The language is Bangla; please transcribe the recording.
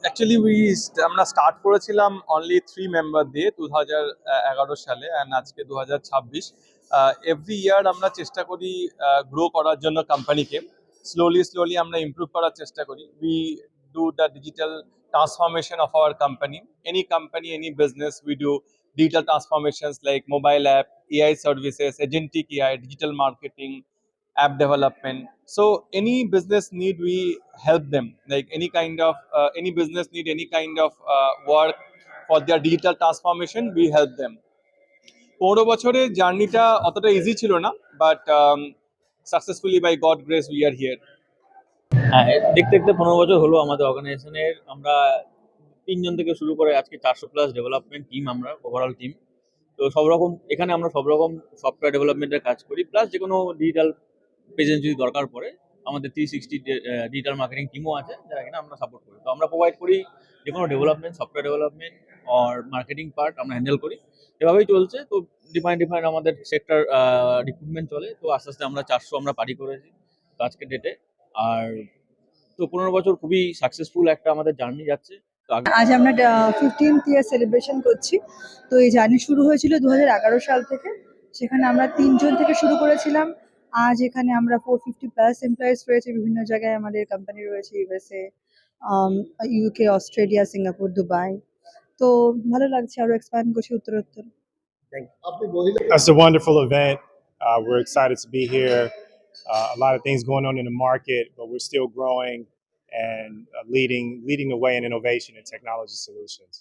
অ্যাকচুয়ালি আমরা স্টার্ট করেছিলাম অনলি 3 মেম্বার দিয়ে 2011 সালে, অ্যান্ড আজকে 2026। এভরি ইয়ার আমরা চেষ্টা করি গ্রো করার জন্য কোম্পানিকে। স্লোলি আমরা ইমপ্রুভ করার চেষ্টা করি। We do the digital transformation of our company, any business we do digital transformations like mobile app, AI services, agentic AI, digital marketing, app development. So any business need, we help them, like any business need any kind of work for their digital transformation, we help them. 15 বছরের জার্নিটা অতটা ইজি ছিল না, but successfully by God grace we are here. হ্যাঁ, দেখতে দেখতে 15 বছর হলো আমাদের অর্গানাইজেশনের। আমরা 3 জন থেকে শুরু করে আজকে 400+ ডেভেলপমেন্ট টিম, আমরা ওভারঅল টিম। তো এখানে আমরা সব রকম সফটওয়্যার ডেভেলপমেন্টের কাজ করি, প্লাস যে কোনো ডিজিটাল প্রেজেন্স যদি দরকার পড়ে আমাদের 360 ডিজিটাল মার্কেটিং টিমও আছে, যারা কিনা আমরা সাপোর্ট করি। তো আমরা প্রোভাইড করি যে কোনো ডেভেলপমেন্ট, সফটওয়্যার ডেভেলপমেন্ট আর মার্কেটিং পার্ট আমরা হ্যান্ডেল করি। এভাবেই চলছে। তো ডিফারেন্ট আমাদের সেক্টর রিক্রুটমেন্ট চলে। তো আস্তে আস্তে আমরা 400 আমরা পারি করেছি তো আজকের ডেটে। আর তো 15 বছর খুবই সাকসেসফুল একটা আমাদের জার্নি যাচ্ছে। তো আজ আমরা 15th ইয়ার সেলিব্রেশন করছি। তো এই জার্নি শুরু হয়েছিল 2011 সাল থেকে। সেখানে আমরা 3 জন থেকে শুরু করেছিলাম। আজ এখানে আমরা 450+ এমপ্লয়িজ রয়েছে। বিভিন্ন জায়গায় আমাদের কোম্পানি রয়েছে, USA, UK, Australia, Singapore, Dubai. তো ভালো লাগছে, আরো এক্সপ্যান্ড করছি উত্তরোত্তর। That's a wonderful event. We're excited to be here. A lot of things going on in the market, but we're still growing and leading the way in innovation and technology solutions.